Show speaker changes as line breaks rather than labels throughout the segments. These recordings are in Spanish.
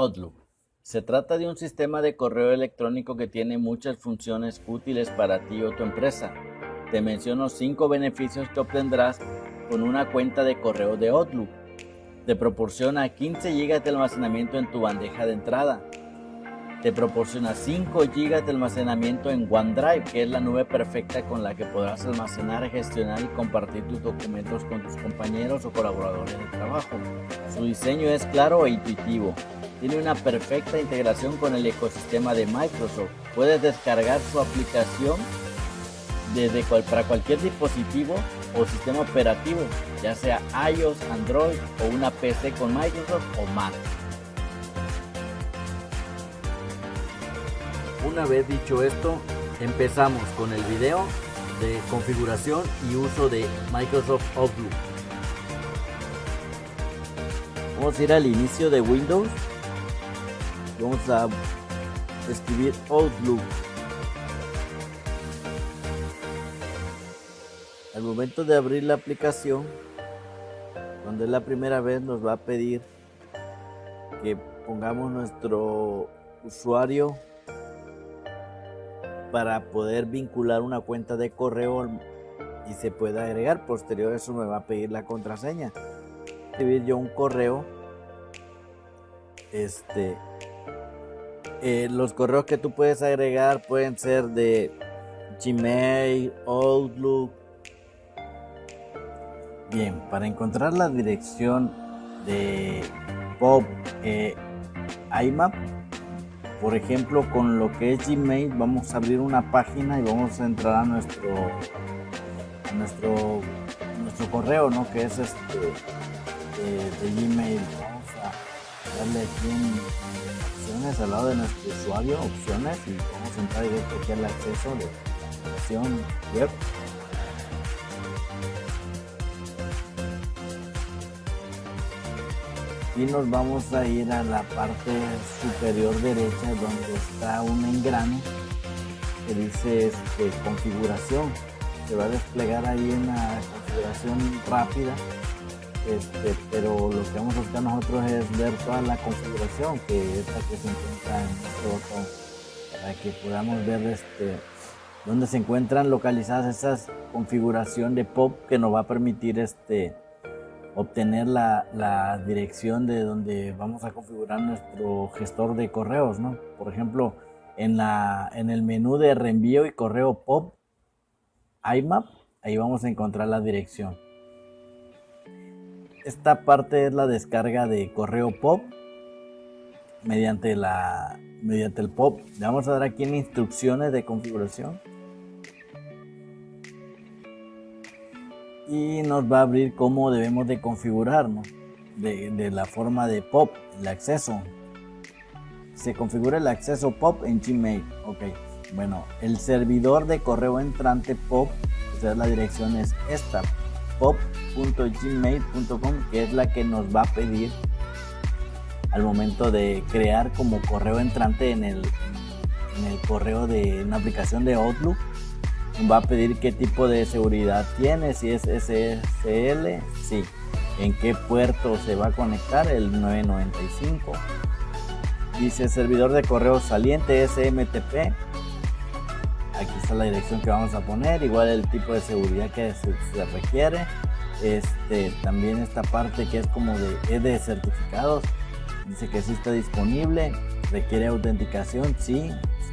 Outlook. Se trata de un sistema de correo electrónico que tiene muchas funciones útiles para ti o tu empresa. Te menciono 5 beneficios que obtendrás con una cuenta de correo de Outlook. Te proporciona 15 GB de almacenamiento en tu bandeja de entrada. Te proporciona 5 GB de almacenamiento en OneDrive, que es la nube perfecta con la que podrás almacenar, gestionar y compartir tus documentos con tus compañeros o colaboradores de trabajo. Su diseño es claro e intuitivo. Tiene una perfecta integración con el ecosistema de Microsoft. Puedes descargar su aplicación para cualquier dispositivo o sistema operativo, ya sea iOS, Android o una PC con Microsoft o Mac. Una vez dicho esto, empezamos con el video de configuración y uso de Microsoft Outlook. Vamos a ir al inicio de Windows. Vamos a escribir Outlook. Al momento de abrir la aplicación, cuando es la primera vez, nos va a pedir que pongamos nuestro usuario para poder vincular una cuenta de correo y se pueda agregar. Posterior a eso me va a pedir la contraseña. Escribir yo un correo. Los correos que tú puedes agregar pueden ser de Gmail, Outlook. Bien, para encontrar la dirección de POP IMAP, por ejemplo, con lo que es Gmail, vamos a abrir una página y vamos a entrar a nuestro correo, ¿no? Que es de Gmail. Vamos a darle aquí en opciones al lado de nuestro usuario, opciones, y vamos a entrar directo aquí al acceso de opción web. Y nos vamos a ir a la parte superior derecha donde está un engrane que dice configuración. Se va a desplegar ahí una configuración rápida, pero lo que vamos a buscar nosotros es ver toda la configuración que es la que se encuentra en este botón, para que podamos ver dónde se encuentran localizadas esas configuración de POP que nos va a permitir obtener la dirección de donde vamos a configurar nuestro gestor de correos, ¿no? Por ejemplo, en el menú de reenvío y correo POP IMAP, ahí vamos a encontrar la dirección. Esta parte es la descarga de correo POP mediante el POP. Le vamos a dar aquí en instrucciones de configuración. Y nos va a abrir cómo debemos de configurarnos de la forma de POP, el acceso. Se configura el acceso POP en Gmail. Ok, bueno, el servidor de correo entrante POP, o sea, la dirección es esta, pop.gmail.com, que es la que nos va a pedir al momento de crear como correo entrante en el correo de una aplicación de Outlook. Va a pedir qué tipo de seguridad tiene, si es SSL, sí, en qué puerto se va a conectar, el 995. Dice servidor de correo saliente SMTP. Aquí está la dirección que vamos a poner, igual el tipo de seguridad que se requiere. También esta parte que es como de certificados, dice que sí está disponible. Requiere autenticación, sí.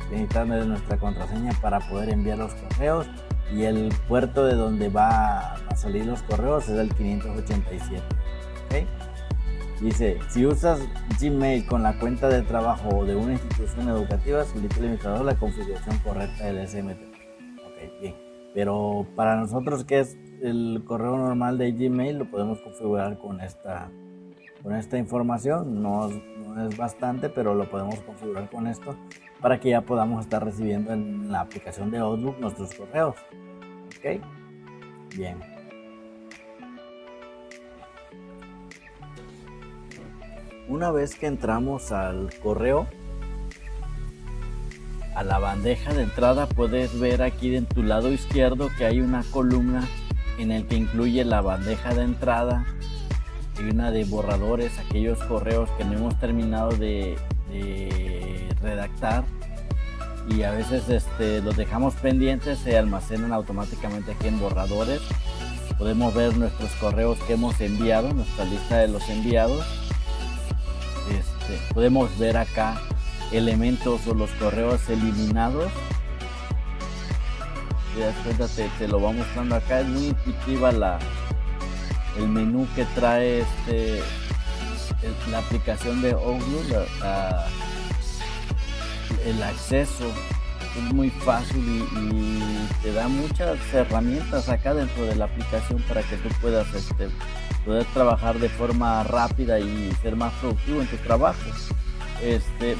Necesitamos nuestra contraseña para poder enviar los correos, y el puerto de donde va a salir los correos es el 587. ¿Okay? Dice, si usas Gmail con la cuenta de trabajo o de una institución educativa, solicita al administrador la configuración correcta del SMTP. Okay, bien. Pero para nosotros, que es el correo normal de Gmail, lo podemos configurar con esta información. No es bastante, pero lo podemos configurar con esto para que ya podamos estar recibiendo en la aplicación de Outlook nuestros correos. Ok, bien. Una vez que entramos al correo, a la bandeja de entrada, puedes ver aquí en tu lado izquierdo que hay una columna en el que incluye la bandeja de entrada, hay una de borradores, aquellos correos que no hemos terminado de redactar y a veces los dejamos pendientes, se almacenan automáticamente aquí en borradores. Podemos ver nuestros correos que hemos enviado, nuestra lista de los enviados. Podemos ver acá elementos o los correos eliminados. Te das cuenta, te lo va mostrando acá. Es muy intuitiva el menú que trae la aplicación de Outlook. El acceso es muy fácil y te da muchas herramientas acá dentro de la aplicación para que tú puedas poder trabajar de forma rápida y ser más productivo en tu trabajo.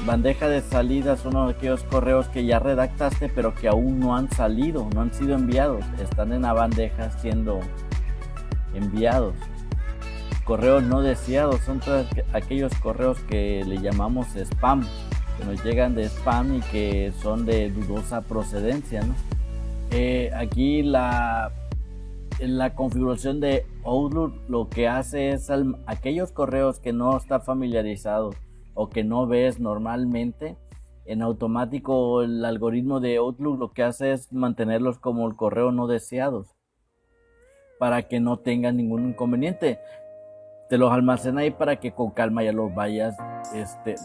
Bandeja de salida son aquellos correos que ya redactaste pero que aún no han salido, no han sido enviados, están en la bandeja siendo enviados. Correos no deseados son todos aquellos correos que le llamamos spam, que nos llegan de spam y que son de dudosa procedencia, ¿no? Aquí en la configuración de Outlook lo que hace es aquellos correos que no está familiarizado o que no ves normalmente, en automático el algoritmo de Outlook lo que hace es mantenerlos como el correo no deseados para que no tengan ningún inconveniente. Te los almacena ahí para que con calma ya los vayas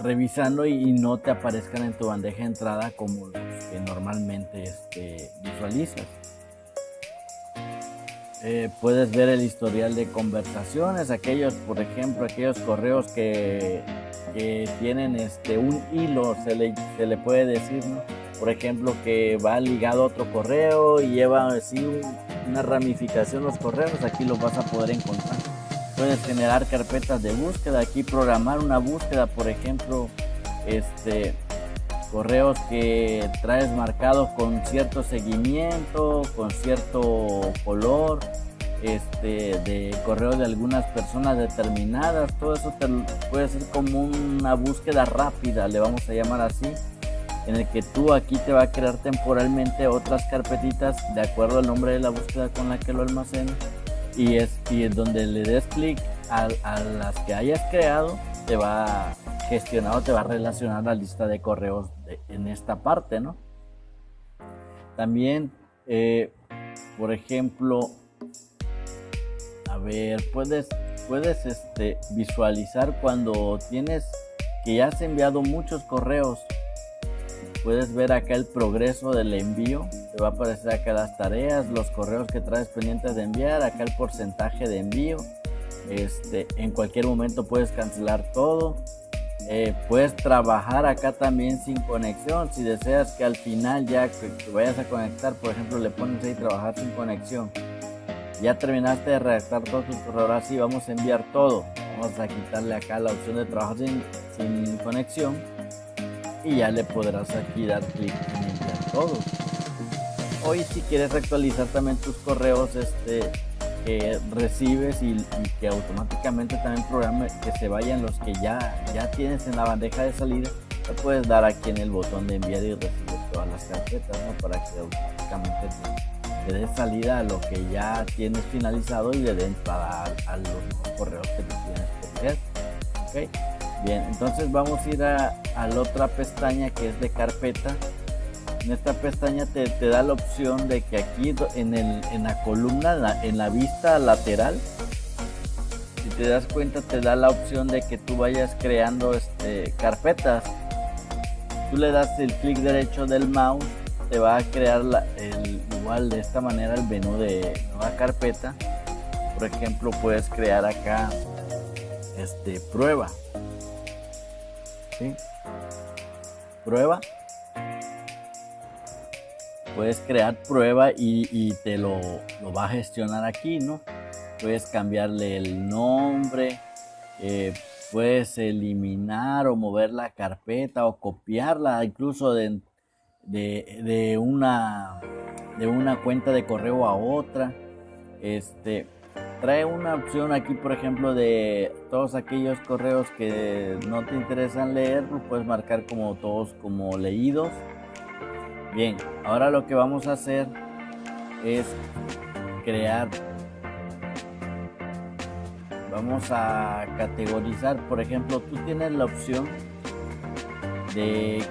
revisando y no te aparezcan en tu bandeja de entrada como los que normalmente visualizas. Puedes ver el historial de conversaciones, por ejemplo, aquellos correos que tienen un hilo, se le puede decir, ¿no? Por ejemplo, que va ligado a otro correo y lleva así una ramificación los correos, aquí los vas a poder encontrar. Puedes generar carpetas de búsqueda, aquí programar una búsqueda, por ejemplo, correos que traes marcados con cierto seguimiento, con cierto color, de correos de algunas personas determinadas. Todo eso puede ser como una búsqueda rápida, le vamos a llamar así, en el que tú aquí te va a crear temporalmente otras carpetitas de acuerdo al nombre de la búsqueda con la que lo almacenas, y es donde le des clic a las que hayas creado, te va a gestionar o te va a relacionar la lista de correos en esta parte, ¿no? También, por ejemplo, a ver, puedes visualizar cuando tienes que ya has enviado muchos correos. Puedes ver acá el progreso del envío, te va a aparecer acá las tareas, los correos que traes pendientes de enviar, acá el porcentaje de envío. En cualquier momento puedes cancelar todo. Puedes trabajar acá también sin conexión. Si deseas que al final ya que vayas a conectar, por ejemplo, le pones ahí trabajar sin conexión. Ya terminaste de redactar todos tus correos, ahora sí vamos a enviar todo. Vamos a quitarle acá la opción de trabajar sin conexión y ya le podrás aquí dar clic en enviar todo. Hoy si quieres actualizar también tus correos que recibes y que automáticamente también programe que se vayan los que ya tienes en la bandeja de salida, le puedes dar aquí en el botón de enviar y recibir todas las carpetas, ¿no? Para que automáticamente te dé salida a lo que ya tienes finalizado y le dé entrada a los correos que tú tienes que enviar. ¿Okay? Bien, entonces vamos a ir a la otra pestaña que es de carpeta. En esta pestaña te da la opción de que aquí en la columna, en la vista lateral, si te das cuenta, te da la opción de que tú vayas creando carpetas. Tú le das el clic derecho del mouse, te va a crear igual de esta manera el menú de nueva carpeta. Por ejemplo, puedes crear acá prueba. ¿Sí? Prueba. Puedes crear prueba y te lo va a gestionar aquí, ¿no? Puedes cambiarle el nombre, puedes eliminar o mover la carpeta o copiarla incluso de una cuenta de correo a otra. Trae una opción aquí, por ejemplo, de todos aquellos correos que no te interesan leer, lo puedes marcar como todos como leídos. Bien, ahora lo que vamos a hacer vamos a categorizar. Por ejemplo, tú tienes la opción de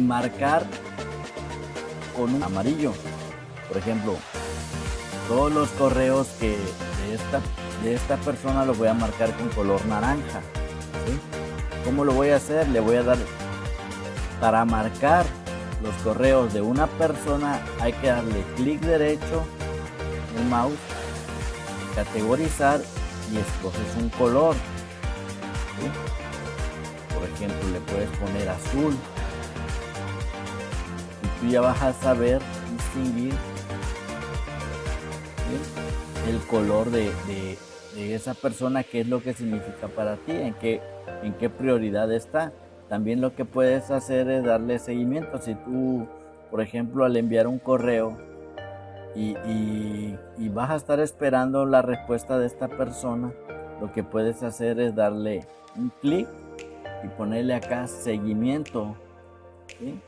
marcar con un amarillo. Por ejemplo, todos los correos que de esta persona los voy a marcar con color naranja, ¿sí? ¿Cómo lo voy a hacer? Le voy a dar, para marcar los correos de una persona, hay que darle clic derecho en el mouse, categorizar, y escoges un color, ¿sí? Por ejemplo, le puedes poner azul, y tú ya vas a saber distinguir, ¿sí?, el color de esa persona, qué es lo que significa para ti, en qué prioridad está. También lo que puedes hacer es darle seguimiento. Si tú, por ejemplo, al enviar un correo y vas a estar esperando la respuesta de esta persona, lo que puedes hacer es darle un clic y ponerle acá seguimiento, ¿sí?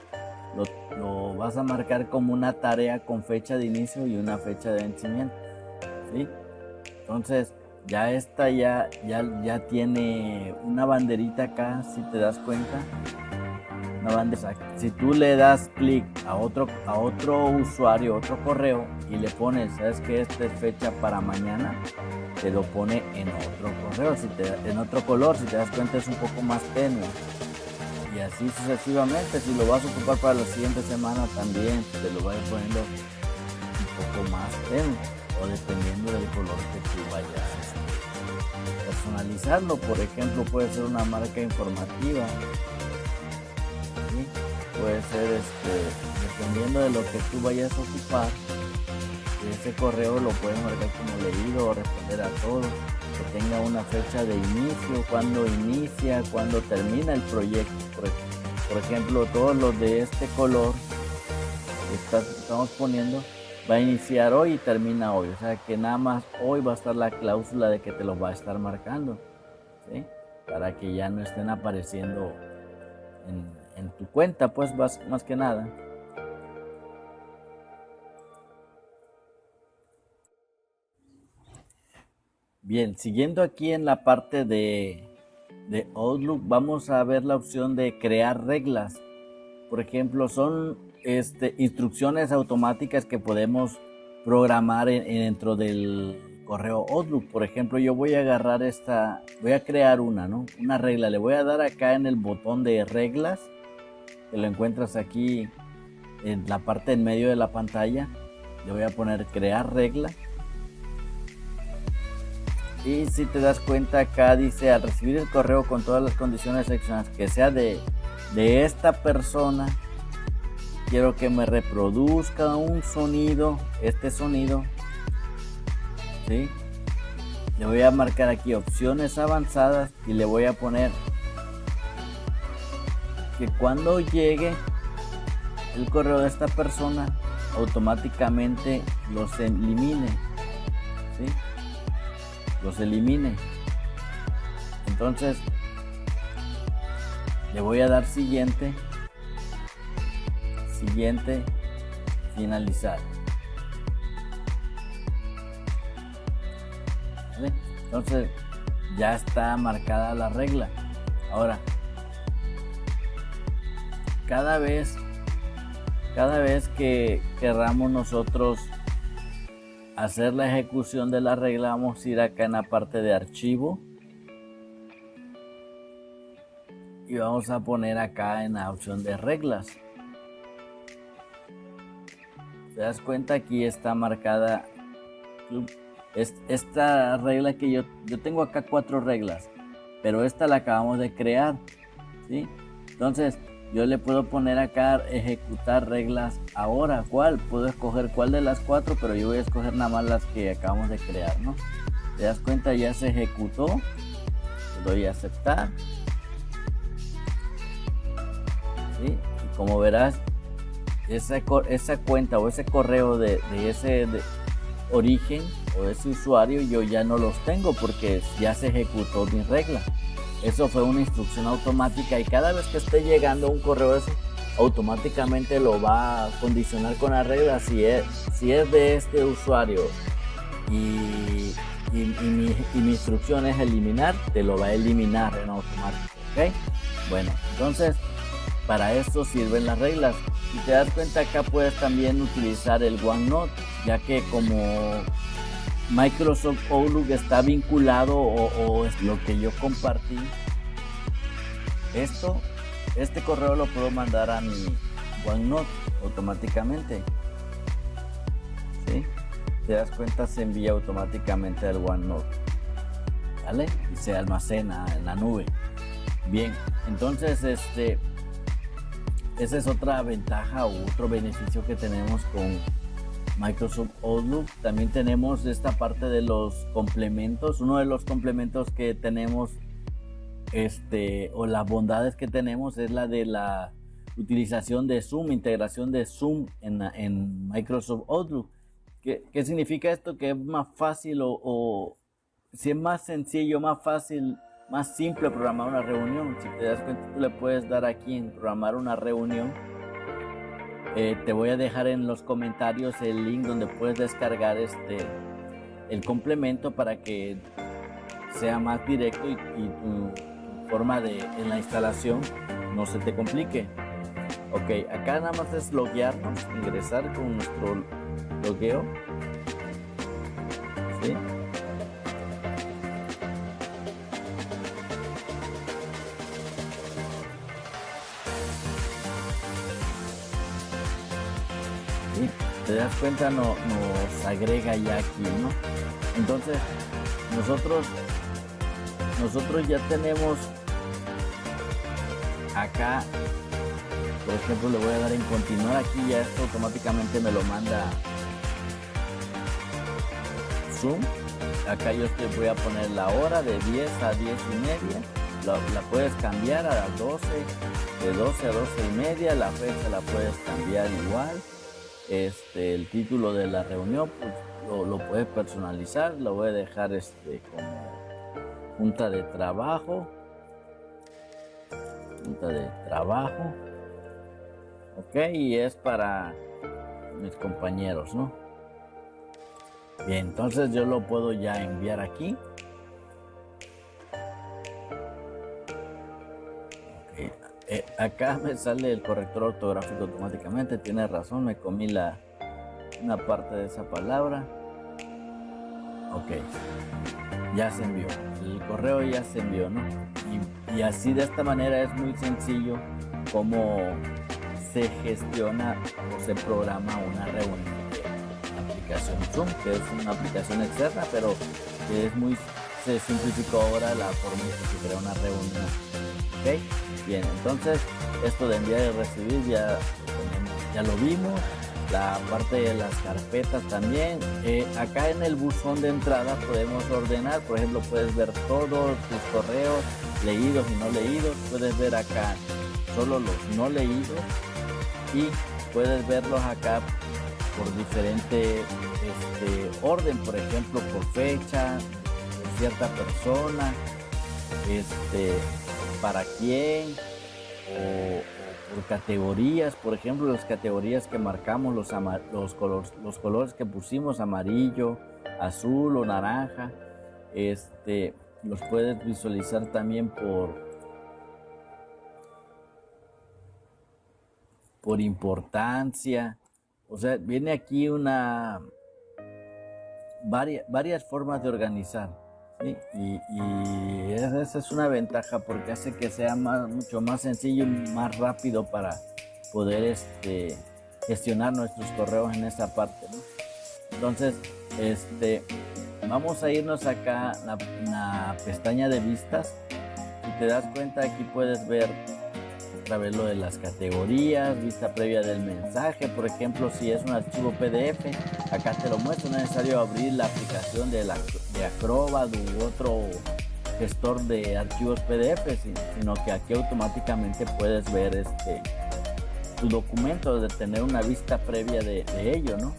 Lo vas a marcar como una tarea con fecha de inicio y una fecha de vencimiento, ¿sí? Entonces ya esta ya tiene una banderita acá, si te das cuenta, una bandera. Si tú le das clic a otro usuario, otro correo, y le pones, sabes que esta es fecha para mañana, te lo pone en otro correo, en otro color. Si te das cuenta, es un poco más tenue, y así sucesivamente. Si lo vas a ocupar para la siguiente semana, también te lo vayas poniendo un poco más tenue, o dependiendo del color que tú vayas a personalizarlo. Por ejemplo, puede ser una marca informativa, ¿sí? Puede ser, dependiendo de lo que tú vayas a ocupar, ese correo lo puedes marcar como leído o responder a todo, que tenga una fecha de inicio, cuándo inicia, cuándo termina el proyecto. Por ejemplo, todos los de este color que estamos poniendo, va a iniciar hoy y termina hoy, o sea que nada más hoy va a estar la cláusula de que te los va a estar marcando, ¿sí? Para que ya no estén apareciendo en tu cuenta, pues más que nada. Bien, siguiendo aquí en la parte de Outlook, vamos a ver la opción de crear reglas. Por ejemplo, son instrucciones automáticas que podemos programar dentro del correo Outlook. Por ejemplo, yo voy a agarrar voy a crear una regla. Le voy a dar acá en el botón de reglas, que lo encuentras aquí en la parte en medio de la pantalla. Le voy a poner crear regla. Y si te das cuenta, acá dice: al recibir el correo con todas las condiciones seleccionadas, que sea de esta persona, quiero que me reproduzca un sonido, sonido, ¿sí? Le voy a marcar aquí opciones avanzadas y le voy a poner que cuando llegue el correo de esta persona, automáticamente los elimine, ¿sí? Los elimine. Entonces le voy a dar siguiente, finalizar. ¿Vale? Entonces ya está marcada la regla. Ahora, cada vez que querramos nosotros hacer la ejecución de la regla, vamos a ir acá en la parte de archivo y vamos a poner acá en la opción de reglas. ¿Te das cuenta? Aquí está marcada esta regla que yo tengo acá 4 reglas, pero esta la acabamos de crear, ¿sí? Entonces yo le puedo poner acá ejecutar reglas ahora. ¿Cuál? Puedo escoger cuál de las 4, pero yo voy a escoger nada más las que acabamos de crear, ¿no? ¿Te das cuenta? Ya se ejecutó. Le doy a aceptar. ¿Sí? Y como verás, esa cuenta o ese correo de ese origen o ese usuario, yo ya no los tengo porque ya se ejecutó mi regla. Eso fue una instrucción automática, y cada vez que esté llegando un correo ese, automáticamente lo va a condicionar con la regla. Si es de este usuario y mi instrucción es eliminar, te lo va a eliminar en automático, ¿ok? Bueno, entonces para esto sirven las reglas. Si te das cuenta, acá puedes también utilizar el OneNote, ya que como Microsoft Outlook está vinculado o es lo que yo compartí, este correo lo puedo mandar a mi OneNote automáticamente, ¿sí? Te das cuenta, se envía automáticamente al OneNote, ¿vale? Y se almacena en la nube. Bien, entonces esa es otra ventaja o otro beneficio que tenemos con Microsoft Outlook. También tenemos esta parte de los complementos. Uno de los complementos que tenemos o las bondades que tenemos es la de la utilización de Zoom, integración de Zoom en Microsoft Outlook. ¿Qué significa esto? Que es más fácil o si es más sencillo, más fácil, más simple programar una reunión. Si te das cuenta, tú le puedes dar aquí en programar una reunión. Te voy a dejar en los comentarios el link donde puedes descargar el complemento para que sea más directo y tu forma en la instalación no se te complique. Ok, acá nada más es loguearnos, ingresar con nuestro logueo, ¿sí? ¿Sí? Te das cuenta, nos agrega ya aquí, ¿no? Entonces nosotros ya tenemos acá, por ejemplo, le voy a dar en continuar aquí, ya esto automáticamente me lo manda Zoom. Acá yo voy a poner la hora de 10 a 10:30, la puedes cambiar a las 12, de 12 a 12:30, la fecha la puedes cambiar igual. El título de la reunión pues, lo puedes personalizar, lo voy a dejar como junta de trabajo, ok, y es para mis compañeros, ¿no? Bien, entonces yo lo puedo ya enviar aquí. Okay. Acá me sale el corrector ortográfico automáticamente. Tienes razón, me comí una parte de esa palabra. Ok, ya se envió, el correo ya se envió, ¿no? Y así, de esta manera, es muy sencillo cómo se gestiona o se programa una reunión de la aplicación Zoom, que es una aplicación externa, pero que se simplificó ahora la forma en que se crea una reunión. Ok, bien, entonces esto de enviar y recibir ya lo vimos. La parte de las carpetas también. Acá en el buzón de entrada podemos ordenar, por ejemplo, puedes ver todos tus correos leídos y no leídos. Puedes ver acá solo los no leídos y puedes verlos acá por diferente orden, por ejemplo, por fecha, por cierta persona, para quién, o por categorías. Por ejemplo, las categorías que marcamos, los colores que pusimos, amarillo, azul o naranja, los puedes visualizar también por importancia. O sea, viene aquí varias formas de organizar, ¿sí? Y esa es una ventaja porque hace que sea mucho más sencillo y más rápido para poder gestionar nuestros correos en esa parte, ¿no? Entonces, vamos a irnos acá en la pestaña de vistas. Si te das cuenta, aquí puedes ver otra vez lo de las categorías, vista previa del mensaje. Por ejemplo, si es un archivo PDF, acá te lo muestro. No es necesario abrir la aplicación de Acrobat u otro gestor de archivos PDF, sino que aquí automáticamente puedes ver tu documento, de tener una vista previa de ello, ¿no?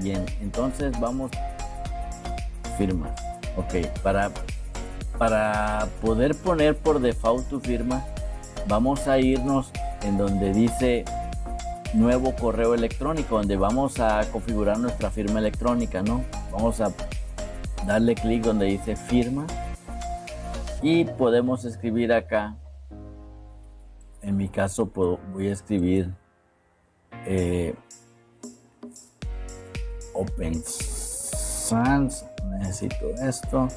Bien, entonces vamos, firma. Ok, para poder poner por default tu firma, vamos a irnos en donde dice nuevo correo electrónico, donde vamos a configurar nuestra firma electrónica, ¿no? Vamos a darle clic donde dice firma y podemos escribir acá. En mi caso voy a escribir Open Sans, necesito esto,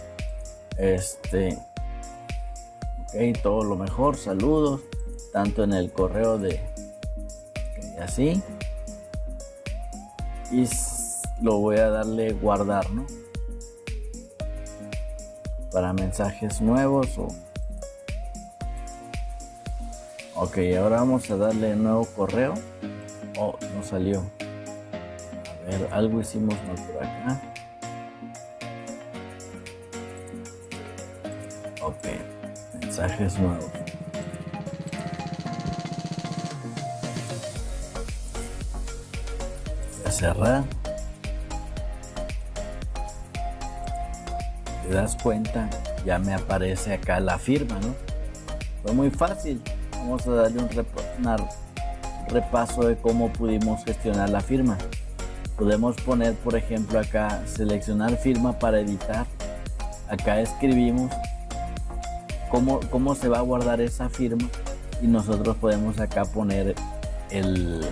ok, todo lo mejor, saludos, tanto en el correo de así, y lo voy a darle guardar, ¿no? Para mensajes nuevos ok, ahora vamos a darle nuevo correo. Oh, no salió. A ver, algo hicimos mal por acá. Ok, mensajes nuevos. Voy a cerrar. Te das cuenta, ya me aparece acá la firma, ¿no? Fue muy fácil. Vamos a darle un repaso de cómo pudimos gestionar la firma. Podemos poner, por ejemplo, acá seleccionar firma para editar. Acá escribimos cómo se va a guardar esa firma y nosotros podemos acá poner el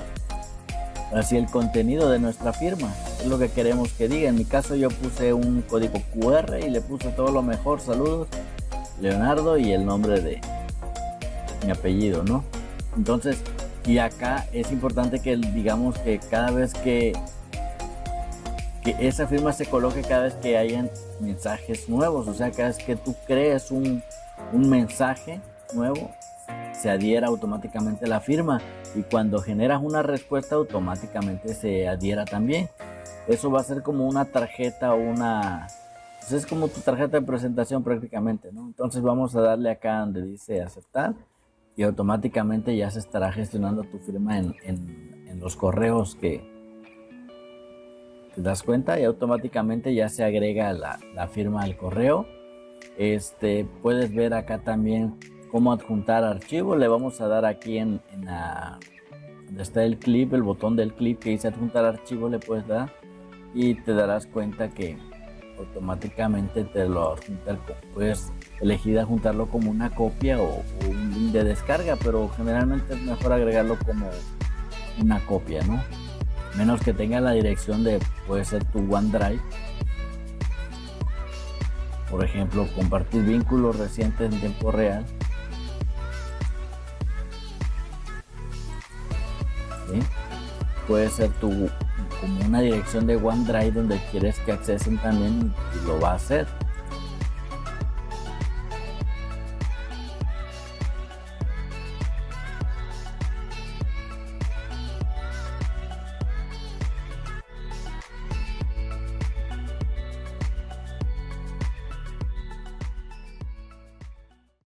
contenido de nuestra firma. Es lo que queremos que diga. En mi caso yo puse un código QR y le puse todo lo mejor, saludos, Leonardo, y el nombre de mi apellido, ¿no? Entonces, y acá es importante que digamos que cada vez que esa firma se coloque cada vez que hayan mensajes nuevos, o sea, cada vez que tú crees un mensaje nuevo, se adhiera automáticamente la firma, y cuando generas una respuesta automáticamente se adhiera también. Eso va a ser como una tarjeta o pues es como tu tarjeta de presentación prácticamente, ¿no? Entonces vamos a darle acá donde dice aceptar y automáticamente ya se estará gestionando tu firma en los correos que te das cuenta, y automáticamente ya se agrega la firma al correo. Puedes ver acá también cómo adjuntar archivo. Le vamos a dar aquí en donde está el clip, el botón del clip que dice adjuntar archivo, le puedes dar y te darás cuenta que automáticamente te lo adjunta. Puedes elegir adjuntarlo como una copia o un link de descarga, pero generalmente es mejor agregarlo como una copia, ¿no? Menos que tenga la dirección de, puede ser tu OneDrive. Por ejemplo, compartir vínculos recientes en tiempo real. ¿Sí? Puede ser como una dirección de OneDrive donde quieres que accesen también, y lo va a hacer.